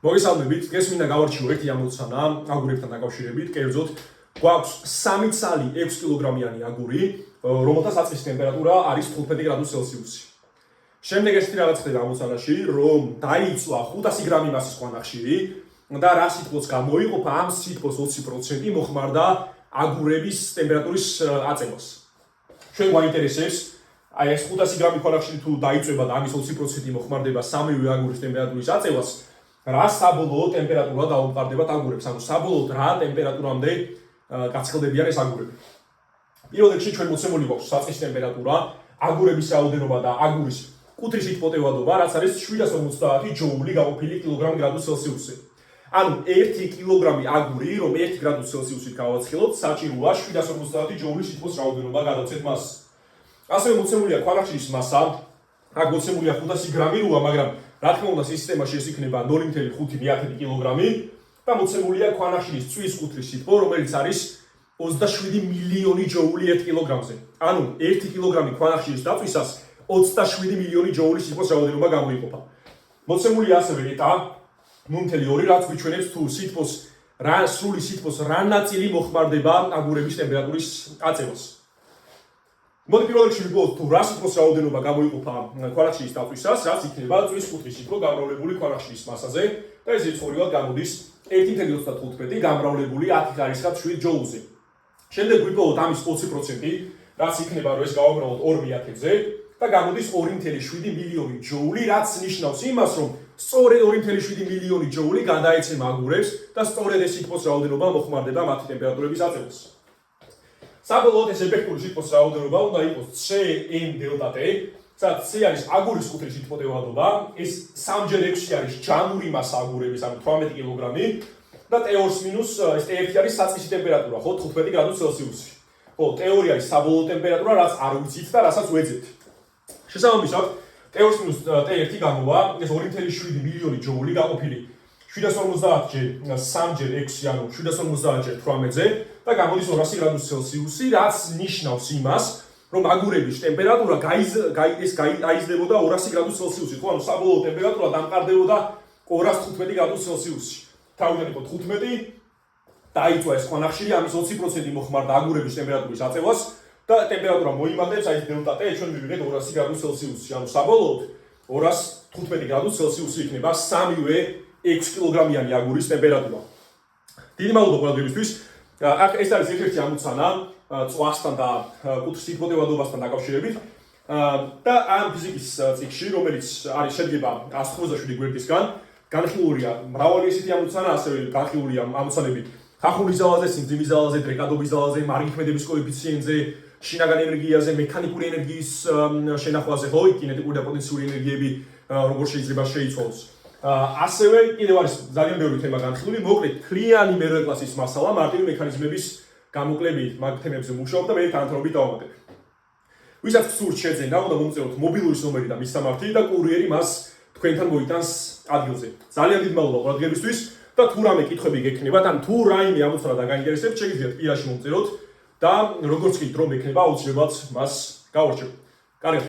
მოგესალმებით, დღეს მინდა გავარჩიო ერთი ამოცანა აგურებთან დაკავშირებით, კერძოდ გვაქვს 3 ცალი 6 კილოგრამიანი აგური, რომელთა საწყის ტემპერატურა არის 15 გრადუს ცელსიუსი. შემდეგ ესეთი რაღაც ხდება ამოცანაში, რომ დაიწვა 500 გრამი მასის ყვანახშირი და რა სითბოს გამოიყოფა ამ სითბოს 20% მოხმარდა აგურების ტემპერატურის აწევას. ჩვენ გვაინტერესებს აი ეს 500 გრამი ყვანახშირი თუ დაიწვება და ამის 20% მოხმარდება სამივე აგურის ტემპერატურის აწევას, რა საბოლოო ტემპერატურა დაუმყარდებათ აგურებს, ანუ საბოლოოდ რა ტემპერატურამდე გაცხელდებიან ეს აგურები. პირველ რიგში ჩვენ მოცემული გვაქვს საწყის ტემპერატურა, აგურების რაოდენობა და აგურის კუთრის სიტყვოდებადობა, რაც არის 750 ჯოული გაყოფილი კილოგრამ გრადუს ცელსიუსზე. ანუ 1 კილოგრამი აგური, რომ 1 გრადუს ცელსიუსით გავაცხელოთ, საჭიროა 750 ჯოულის სითბოს რაოდენობა გადავცეთ მას. ასევე მოცემულია ყვანახშირის მასა, აქ მოცემულია 500 გრამი როა, მაგრამ რა თქმა უნდა სისტემაში ეს იქნება 0.5 კილოგრამი და მოცემულია ყვანახშირის წვის კუთრის სითბო, რომელიც არის 27 მილიონი ჯოული 1 კილოგრამზე. ანუ 1 კილოგრამი ყვანახშირის დაწვისას 27 მილიონი ჯოულის სითბოს რაოდენობა გამოიყოფა. მოცემულია ასევე ეტა 0.2, რაც გვიჩვენებს თუ სრული სითბოს რა ნაწილი მოხმარდება აგურების ტემპერატურის აწევას. მოდი პირველ რიგში ვიგოთ თუ რა სითბოს რაოდენობა გამოიყოფა ყვანახშირის დაწვისას, რაც იქნება წვის კუთრის სითბო გამრავლებული ყვანახშირის მასაზე და ეს რიცხოვნად გამოდის 1.35 გამრავლებული 10 ხარისხად 7 ჯოულზე. შემდეგ ვიპოვოთ ამის 20%, რაც იქნება რომ ეს გავამრავლოთ 2/1000-ზე და გამოდის 2.7 მილიონი ჯოული, რაც ნიშნავს იმას, რომ სწორედ 2.7 მილიონი ჯოული გადაეცემა აგურებს და სწორედ ეს სითბოს რაოდენობა მოხმარდება მათი ტემპერატურების აწევას. საბოლოოდ ეს ეფექტური სითბოს რაოდენობა უნდა იყოს CN∆T, სადაც C არის აგურის კუთრის სითბოდებადობა, ეს 3x6 არის ჯამური მასა აგურების, ანუ 18 კილოგრამი და T2- ეს T1 არის საწყისი ტემპერატურა, ხო, 15 გრადუს ცელსიუსი. ხო, T2 არის საბოლოო ტემპერატურა, რაც არ ვიცით და რასაც ვეძებთ. შესაბამისად, T2- T1 გამოვა ეს 2.7 მილიონი ჯოული გაყოფილი 750-ჯერ 3-ჯერ 6, ანუ 750-ჯერ 18-ზე და გამოდის 200 გრადუს ცელსიუსი, რაც ნიშნავს იმას, რომ აგურების ტემპერატურა გაიზრდებოდა 200 გრადუს ცელსიუსი, ხო, ანუ საბოლოო ტემპერატურა დამყარდებოდა 215 გრადუს ცელსიუსში. თავიდან იყო 15, დაიწვა ეს ყვანახშირი, ამის 20% მოხმარდა აგურების ტემპერატურის აწევას და ტემპერატურა მოიმატებს აი ΔT, ჩვენ მივიღეთ 200 გრადუს ცელსიუსში, ანუ საბოლოოდ 215 გრადუს ცელსიუსი იქნება სამივე 6 კილოგრამიანი აგურის ტემპერატურა. დიდი მადლობა ყურადღებისთვის. აქ ეს არის ერთ-ერთი ამოცანა წვასთან და კუთრის სითბოდებადობასთან დაკავშირებით. და ამ ფიზიკის წიგნში, რომელიც არის შედგება 187 გვერდისგან, განხილულია მრავალი ესეთი ამოცანა, ასევე განხილულია ამოცანები ხახუნის ძალაზე, სიმძიმის ძალაზე, დრეკადობის ძალაზე, მარგითმედების კოეფიციენტზე, შინაგან ენერგიაზე, მექანიკური ენერგიის შენახვაზე, ხო, კინეტიკური და პოტენციური ენერგიები როგორ შეიძლება შეიცვალოს. ასევე კიდევ არის ძალიან ბევრი თემა განხილული, მოკლედ ქლიანი მერვე კლასის მასალა, მარტივი მექანიზმების გამოკლებით მაგ თემებზე მუშაობ და მე თანამდებობით დავამატებ. ვისაც გსურთ შეძენა, უნდა მომწეროთ მობილურის ნომერი და მისამართი და კურიერი მას თქვენთან მოიტანს ადგილზე. ძალიან დიდი მადლობა ყურადღებისთვის და თუ რამე კითხვები გექნებათ, ან თუ რაიმე ამოცანა დაგაინტერესებთ, შეგიძლიათ პირაში მომწეროთ და როგორც კი დრო მექნება, აუცილებლად მას გავარჩევ. კარგად.